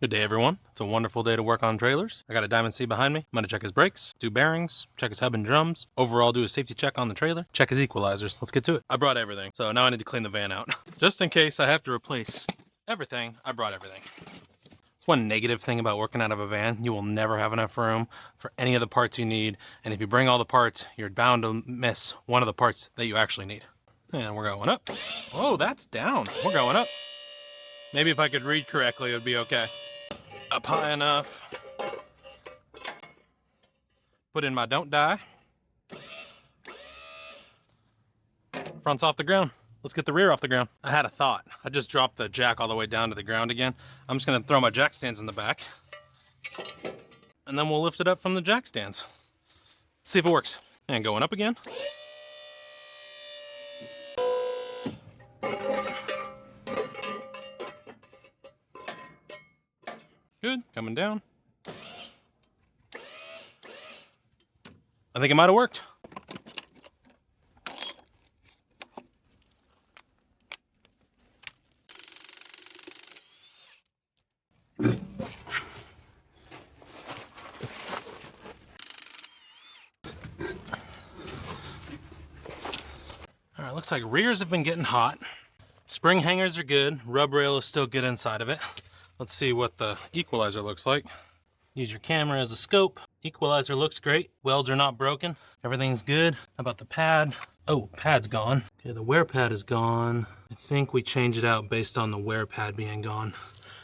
Good day, everyone. It's a wonderful day to work on trailers. I got a Diamond C behind me. I'm going to check his brakes, do bearings, check his hub and drums, overall do a safety check on the trailer, check his equalizers. Let's get to it. I brought everything, so now I need to clean the van out. Just in case I have to replace everything, I brought everything. It's one negative thing about working out of a van. You will never have enough room for any of the parts you need, and if you bring all the parts, you're bound to miss one of the parts that you actually need. And we're going up. Oh, that's down. We're going up. Maybe if I could read correctly, it would be okay. Up high enough. Put in my don't die. Front's off the ground. Let's get the rear off the ground. I had a thought. I just dropped the jack all the way down to the ground again. I'm just gonna throw my jack stands in the back. And then we'll lift it up from the jack stands. See if it works. And going up again. Good, coming down. I think it might have worked. All right, looks like rears have been getting hot. Spring hangers are good. Rub rail is still good inside of it. Let's see what the equalizer looks like. Use your camera as a scope. Equalizer looks great. Welds are not broken. Everything's good. How about the pad? Oh, pad's gone. Okay, the wear pad is gone. I think we change it out based on the wear pad being gone.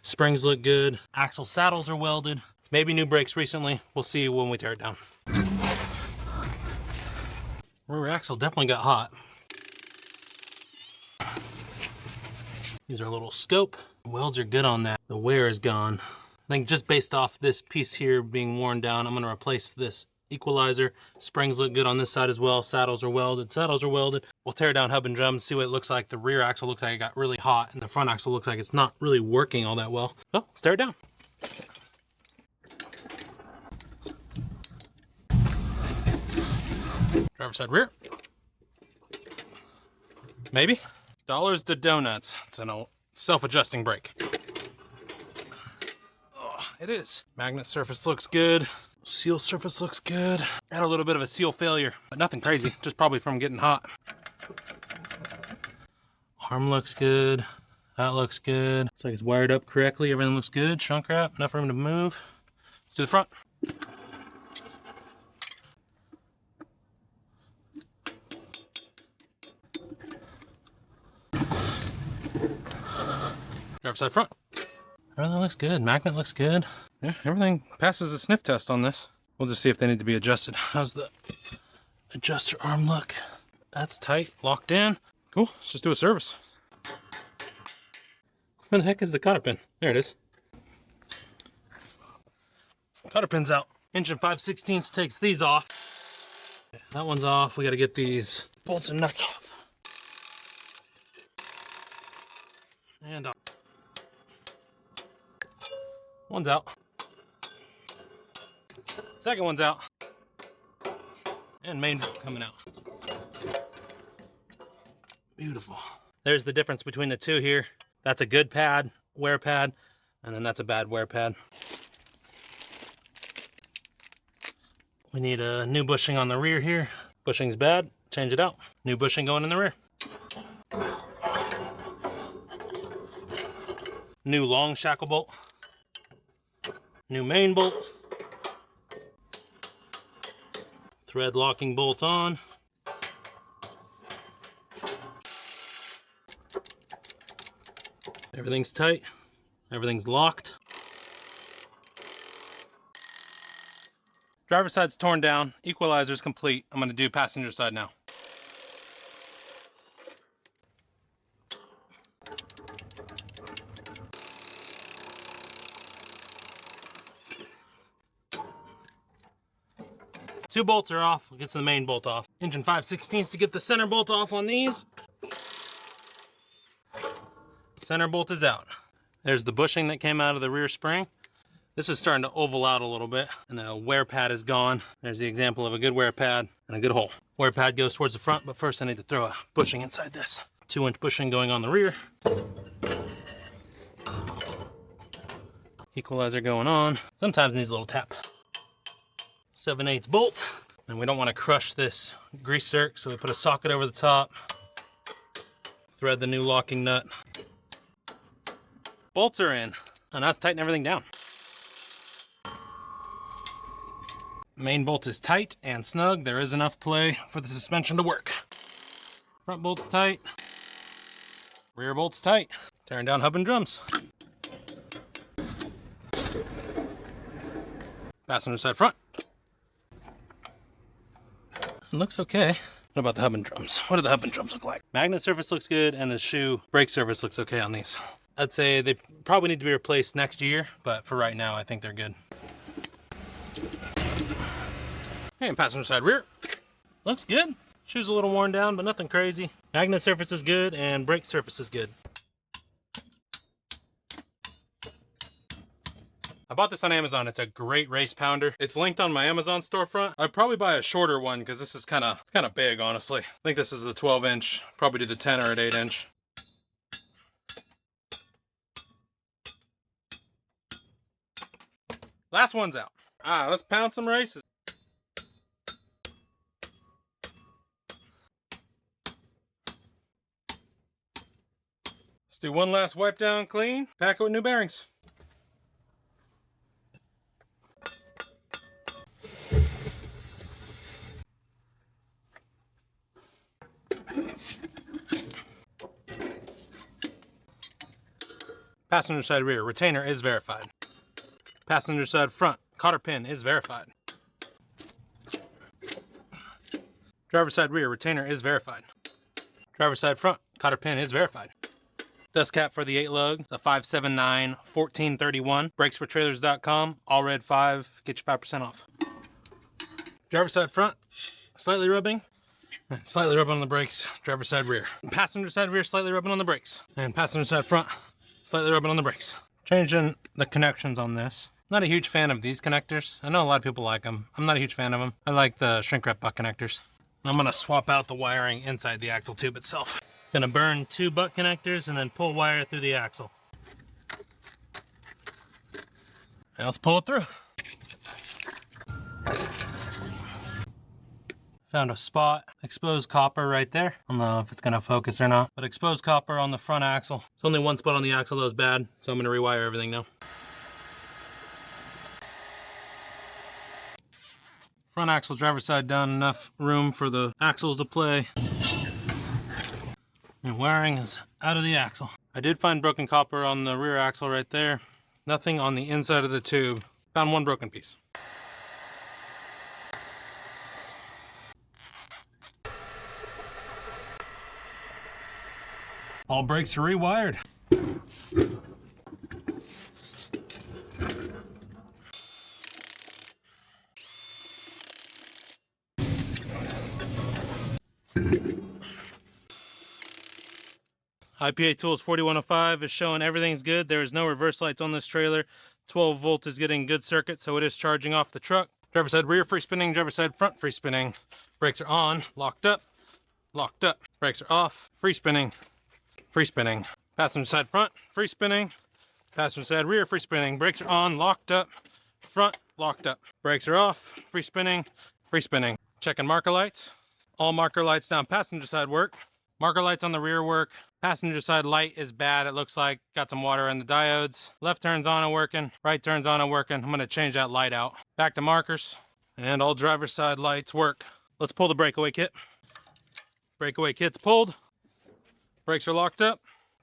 Springs look good. Axle saddles are welded. Maybe new brakes recently. We'll see when we tear it down. Rear axle definitely got hot. Use our little scope. Welds are good on that. The wear is gone. I think just based off this piece here being worn down, I'm going to replace this equalizer. Springs look good on this side as well. Saddles are welded. Saddles are welded. We'll tear down hub and drums, see what it looks like. The rear axle looks like it got really hot, and the front axle looks like it's not really working all that well. So let's tear it down. Driver side rear. Maybe. Dollars to donuts. It's a self-adjusting brake. Oh, it is. Magnet surface looks good. Seal surface looks good. Had a little bit of a seal failure, but nothing crazy. Just probably from getting hot. Arm looks good. That looks good. Looks like it's wired up correctly. Everything looks good. Shrunk wrap. Enough room to move. Let's do the front. Driver side front. Everything looks good. Magnet looks good. Yeah, everything passes a sniff test on this. We'll just see if they need to be adjusted. How's the adjuster arm look? That's tight, locked in. Cool, let's just do a service. Where the heck is the cotter pin? There it is. Cotter pin's out. Engine 5/16 takes these off. That one's off. We gotta get these bolts and nuts off. And off. One's out. Second one's out. And main bolt coming out. Beautiful. There's the difference between the two here. That's a good pad, wear pad, and then that's a bad wear pad. We need a new bushing on the rear here. Bushing's bad, change it out. New bushing going in the rear. New long shackle bolt. New main bolt. Thread locking bolt on. Everything's tight. Everything's locked. Driver's side's torn down. Equalizer's complete. I'm gonna do passenger side now. Two bolts are off, gets the main bolt off. Engine 5/16 to get the center bolt off on these. Center bolt is out. There's the bushing that came out of the rear spring. This is starting to oval out a little bit, and the wear pad is gone. There's the example of a good wear pad and a good hole. Wear pad goes towards the front, but first I need to throw a bushing inside this. 2-inch bushing going on the rear. Equalizer going on. Sometimes it needs a little tap. 7/8 bolt. And we don't want to crush this grease zerk, so we put a socket over the top. Thread the new locking nut. Bolts are in. And let's tighten everything down. Main bolt is tight and snug. There is enough play for the suspension to work. Front bolt's tight. Rear bolt's tight. Tearing down hub and drums. Passenger side front. It looks okay. What about the hub and drums? What do the hub and drums look like? Magnet surface looks good, and the shoe brake surface looks okay on these. I'd say they probably need to be replaced next year, but for right now, I think they're good. And passenger side rear. Looks good. Shoe's a little worn down, but nothing crazy. Magnet surface is good, and brake surface is good. I bought this on Amazon. It's a great race pounder. It's linked on my Amazon storefront. I'd probably buy a shorter one because this is kind of big, honestly. I think this is the 12-inch. Probably do the 10 or an 8-inch. Last one's out. Let's pound some races. Let's do one last wipe down clean. Pack it with new bearings. Passenger side rear, retainer is verified. Passenger side front, cotter pin is verified. Driver side rear, retainer is verified. Driver side front, cotter pin is verified. Dust cap for the 8 lug, a 579-1431. Brakesfortrailers.com, Allred 5, get you 5% off. Driver side front, slightly rubbing on the brakes. Driver side rear. Passenger side rear, slightly rubbing on the brakes. And passenger side front, slightly rubbing on the brakes. Changing the connections on this. Not a huge fan of these connectors. I know a lot of people like them. I'm not a huge fan of them. I like the shrink wrap butt connectors. I'm gonna swap out the wiring inside the axle tube itself. Gonna burn 2 butt connectors and then pull wire through the axle. And let's pull it through. Found a spot, exposed copper right there. I don't know if it's gonna focus or not, but exposed copper on the front axle. It's only one spot on the axle that was bad, so I'm gonna rewire everything now. Front axle, driver side down, enough room for the axles to play. And wiring is out of the axle. I did find broken copper on the rear axle right there. Nothing on the inside of the tube. Found one broken piece. All brakes are rewired. IPA Tools 4105 is showing everything's good. There is no reverse lights on this trailer. 12 volt is getting good circuit, so it is charging off the truck. Driver side rear free spinning, driver side front free spinning. Brakes are on, locked up, locked up. Brakes are off, free spinning, free spinning. Passenger side front, free spinning. Passenger side rear, free spinning. Brakes are on, locked up, front, locked up. Brakes are off, free spinning, free spinning. Checking marker lights. All marker lights down passenger side work. Marker lights on the rear work. Passenger side light is bad, it looks like. Got some water in the diodes. Left turns on and working, right turns on and working. I'm gonna change that light out. Back to markers. And all driver side lights work. Let's pull the breakaway kit. Breakaway kit's pulled. Brakes are locked up.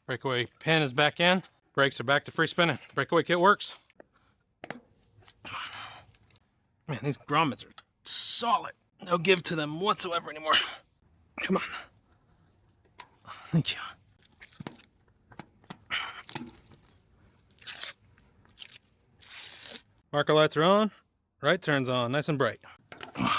Breakaway pin is back in. Brakes are back to free spinning. Breakaway kit works. Man, these grommets are solid. No give to them whatsoever anymore. Come on. Thank you. Marker lights are on. Right turns on. Nice and bright. Come on.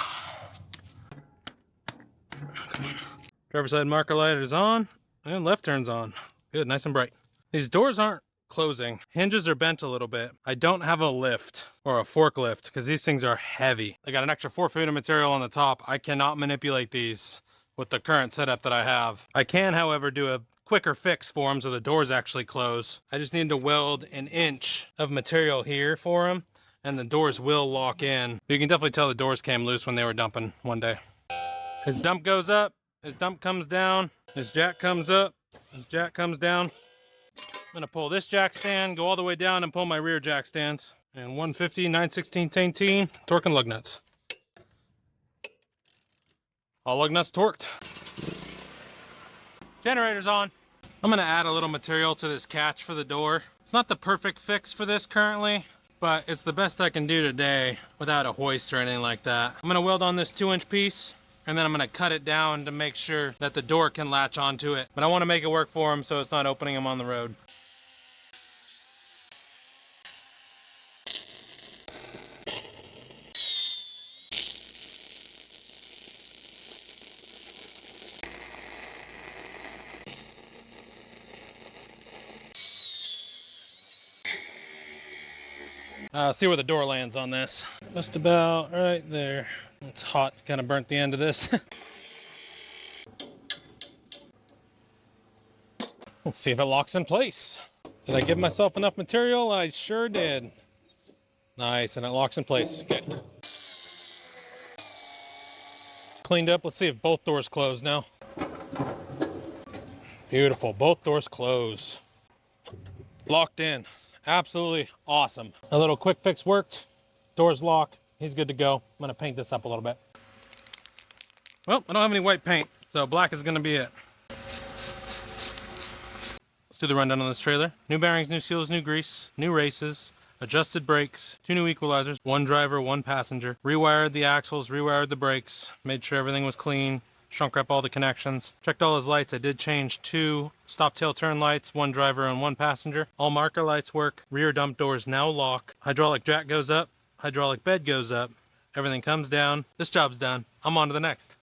Driver side marker light is on. And left turns on. Good, nice and bright. These doors aren't closing. Hinges are bent a little bit. I don't have a lift or a forklift because these things are heavy. I got an extra 4 feet of material on the top. I cannot manipulate these with the current setup that I have. I can, however, do a quicker fix for them so the doors actually close. I just need to weld an inch of material here for them, and the doors will lock in. You can definitely tell the doors came loose when they were dumping one day. His dump goes up, his dump comes down, his jack comes up, his jack comes down. I'm gonna pull this jack stand, go all the way down and pull my rear jack stands. And 150, 9/16 10T, torque and lug nuts. All lug nuts torqued. Generator's on. I'm gonna add a little material to this catch for the door. It's not the perfect fix for this currently, but it's the best I can do today without a hoist or anything like that. I'm gonna weld on this 2-inch piece, and then I'm gonna cut it down to make sure that the door can latch onto it. But I wanna make it work for him so it's not opening him on the road. See where the door lands on this. Just about right there. It's hot, kind of burnt the end of this. Let's see if it locks in place. Did I give myself enough material? I sure did. Nice, and it locks in place. Okay. Cleaned up. Let's see if both doors close now. Beautiful, both doors close. Locked in. Absolutely awesome. A little quick fix worked. Doors lock. He's good to go. I'm gonna paint this up a little bit. Well, I don't have any white paint, so black is gonna be it. Let's do the rundown on this trailer. New bearings, new seals, new grease, new races, adjusted brakes, 2 new equalizers, 1 driver, 1 passenger. Rewired the axles, rewired the brakes, made sure everything was clean. Shrunk wrap all the connections. Checked all his lights. I did change 2 stop tail turn lights, 1 driver and 1 passenger. All marker lights work. Rear dump doors now lock. Hydraulic jack goes up. Hydraulic bed goes up. Everything comes down. This job's done. I'm on to the next.